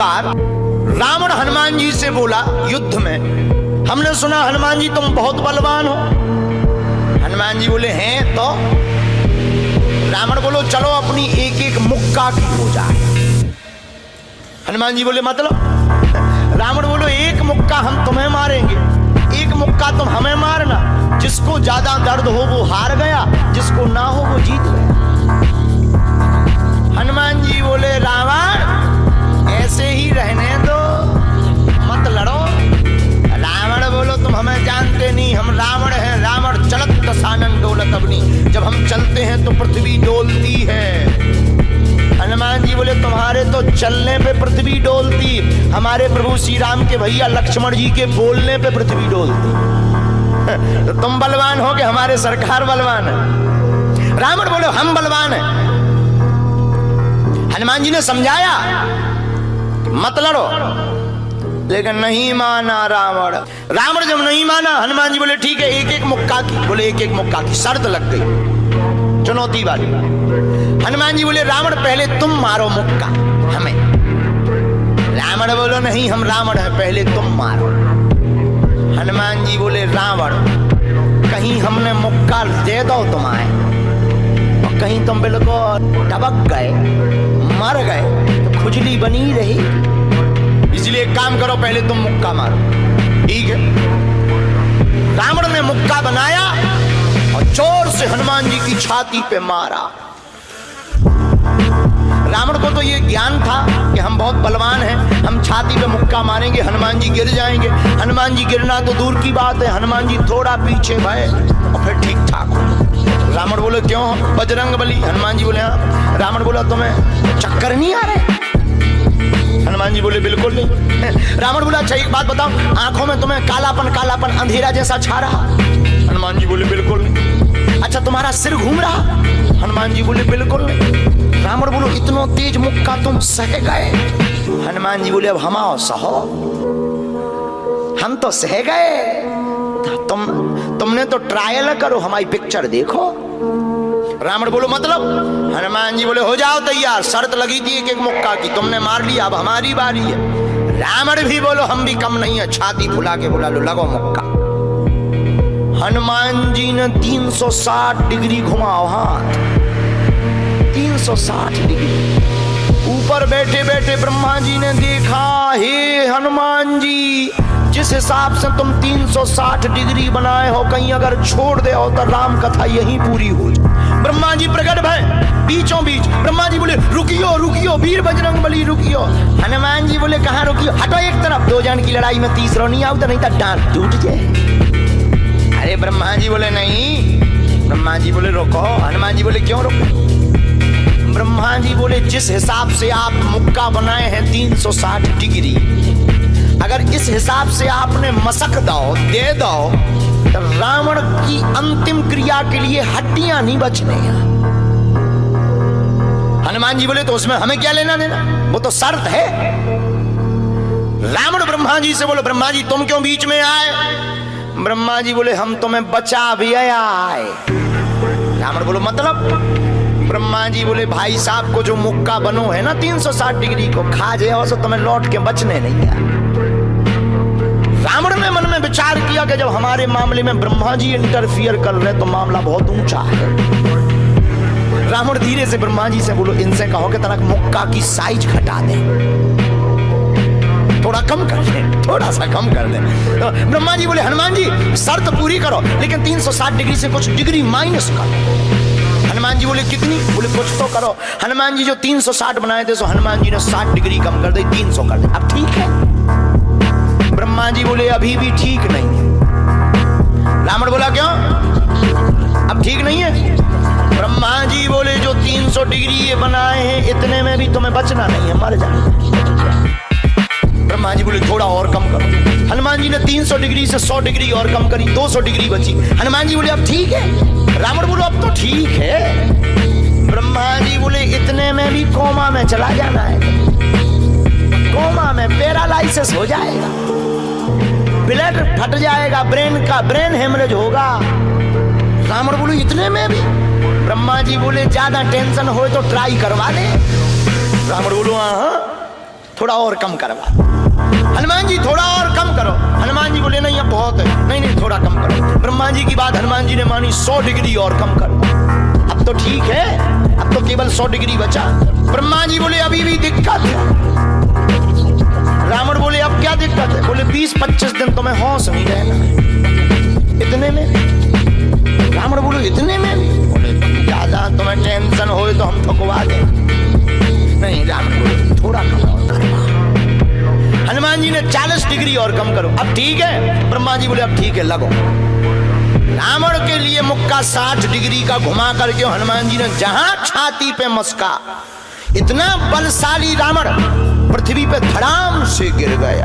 रावण हनुमान जी से बोला युद्ध में, हमने सुना हनुमान जी तुम बहुत बलवान हो। हनुमान जी बोले हैं तो। रावण बोलो चलो अपनी एक एक मुक्का की हो जाए। हनुमान जी बोले मतलब? रावण बोलो एक मुक्का हम तुम्हें मारेंगे, एक मुक्का तुम हमें मारना। जिसको ज्यादा दर्द हो वो हार गया, जिसको ना हो वो जीत गया। हनुमान जी बोले रावण ऐसे ही रहने दो, मत लड़ो। रावण बोलो तुम हमें जानते नहीं, हम रावण हैं। रावण चलत सानन डोलत अग्नि, जब हम चलते हैं तो पृथ्वी डोलती है। हनुमान जी बोले तुम्हारे तो चलने पे पृथ्वी डोलती, हमारे प्रभु श्री राम के भैया लक्ष्मण जी के बोलने पे पृथ्वी डोलती। तो तुम बलवान हो कि हमारे सरकार बलवान है? रावण बोले हम बलवान हैं। हनुमान जी ने समझाया मत लड़ो, लेकिन नहीं माना रावण। रावण जब नहीं माना, हनुमान जी बोले ठीक है एक एक मुक्का की। बोले एक एक मुक्का की शर्त लग गई, चुनौती वाली। हनुमान जी बोले रावण पहले तुम मारो मुक्का हमें। रावण बोलो नहीं हम रावण हैं, पहले तुम मारो। हनुमान जी बोले रावण कहीं हमने मुक्का दे दो तुम्हारे और कहीं तुम बिल्कुल टबक गए, मर गए तो खुजली बनी रही, इसलिए एक काम करो पहले तुम मुक्का मारो। ठीक है। रावण ने मुक्का बनाया और जोर से हनुमान जी की छाती पे मारा। रावण को तो ये ज्ञान था कि हम बहुत बलवान हैं, हम छाती पे मुक्का मारेंगे हनुमान जी गिर जाएंगे। हनुमान जी गिरना तो दूर की बात है, हनुमान जी थोड़ा पीछे भय और फिर ठीक ठाक हो। रावण बोले क्यों बजरंग बली? हनुमान जी बोले हाँ। रावण बोला तुम्हें चक्कर नहीं आ रहे? हनुमान जी बोले बिल्कुल नहीं। रावण बोला अच्छा एक बात बताओ, आंखों में तुम्हें कालापन कालापन अंधेरा जैसा छा रहा? हनुमान जी बोले बिल्कुल नहीं। अच्छा तुम्हारा सिर घूम रहा? हनुमान जी बोले बिल्कुल नहीं। रावण बोलो इतना तेज मुक्का तुम सह गए? हनुमान जी बोले अब हम आओ सहो, हम तो सह गए, तुमने तो ट्रायल करो, हमारी पिक्चर देखो। रावण बोलो मतलब? हनुमान जी बोले हो जाओ तैयार, शर्त लगी थी एक एक मुक्का की, तुमने मार लिया, अब हमारी बारी है। रावण भी बोलो हम भी कम नहीं है, छाती फुला के बोला लो लगो मुक्का। हनुमान जी ने 360 डिग्री घुमाओ हाथ, 360 डिग्री। ऊपर बैठे बैठे ब्रह्मा जी ने देखा, हे हनुमान जी जिस हिसाब से तुम 360 डिग्री बनाए हो, कहीं अगर छोड़ दे हो तो राम कथा यहीं पूरी हो जाए। ब्रह्मा जी प्रकट भय बीचों बीच। ब्रह्मा जी बोले रुकियो रुकियो वीर बजरंग बली रुकियो। हनुमान जी बोले कहाँ रुकियो? हटो एक तरफ, दो जन की लड़ाई में तीसरा नहीं आओ तो नहीं तो डांट टूट जाए। अरे ब्रह्मा जी बोले नहीं। ब्रह्मा जी बोले रुको। हनुमान जी बोले क्यों रुको? ब्रह्मा जी बोले जिस हिसाब से आप मुक्का बनाए हैं 360 डिग्री, अगर इस हिसाब से आपने मसक दो दे दो तो रावण की अंतिम क्रिया के लिए हड्डियां नहीं बचने। हनुमान जी बोले तो उसमें हमें क्या लेना देना, वो तो शर्त है। रावण ब्रह्मा जी से बोले ब्रह्मा जी तुम क्यों बीच में आए? ब्रह्मा जी बोले हम तुम्हें बचा भी आए। रावण बोलो मतलब? ब्रह्मा जी बोले भाई साहब को जो मुक्का बनो है ना 360 डिग्री को, खा जाओ तो तुम्हें लौट के बचने नहीं है। रावण ने मन में विचार किया कि जब हमारे मामले में ब्रह्मा जी इंटरफियर कर रहे तो मामला बहुत ऊंचा है। रावण धीरे से ब्रह्मा जी से बोलो इनसे कहो कि तनक मुक्का की साइज घटा दे, थोड़ा कम कर दे, थोड़ा सा कम कर दे। तो ब्रह्मा जी बोले हनुमान जी शर्त पूरी करो, लेकिन 360 डिग्री से कुछ डिग्री माइनस करो। हनुमान जी बोले कितनी? बोले कुछ तो करो। हनुमान जी जो 360 बनाए थे सो हनुमान जी ने 60 डिग्री कम कर दी, 300 कर दे। अब ठीक है? ब्रह्मा जी बोले अभी भी ठीक नहीं है। रावण बोला क्यों अब ठीक नहीं है? ब्रह्मा जी बोले जो 300 डिग्री ये बनाए हैं इतने में भी तुम्हें बचना नहीं है, मर जाना। ब्रह्मा जी बोले थोड़ा और कम करो। हनुमान जी ने 300 डिग्री से 100 डिग्री और कम करी, 200 डिग्री बची। हनुमान जी बोले अब ठीक है? रावण बोलो अब तो ठीक है। ब्रह्मा जी बोले इतने में भी कोमा में चला जाना है, कोमा में पैरालाइसिस हो जाएगा, ब्लड फट जाएगा, ब्रेन हेमरेज होगा। रावण बोलो इतने में भी? ब्रह्मा जी बोले ज्यादा टेंशन हो तो ट्राई करवा दे। रावण बोलो हाँ थोड़ा और कम करवा। हनुमान जी थोड़ा और कम करो। हनुमान जी बोले नहीं अब बहुत है, नहीं नहीं थोड़ा कम करो। ब्रह्मा जी की बात हनुमान जी ने मानी, 100 डिग्री और कम करो। अब तो ठीक है, अब तो केवल 100 डिग्री बचा। ब्रह्मा जी बोले अभी भी दिक्कत है। रावण बोले अब क्या दिक्कत है? बोले 20-25 दिन तो मैं होश नहीं रहना। इतने में? रावण बोले इतने में? बोले ज्यादा तुम्हें टेंशन हो तो हम ठुकवा दें। नहीं, रावण बोले थोड़ा कम और करो। हनुमान जी ने 40 डिग्री और कम करो। अब ठीक है? ब्रह्मा जी बोले अब ठीक है, लगो। रावण के लिए मुक्का 60 डिग्री का घुमा करके हनुमान जी ने जहां छाती पे मस्का, इतना बलशाली रावण पृथ्वी पे धड़ाम से गिर गया।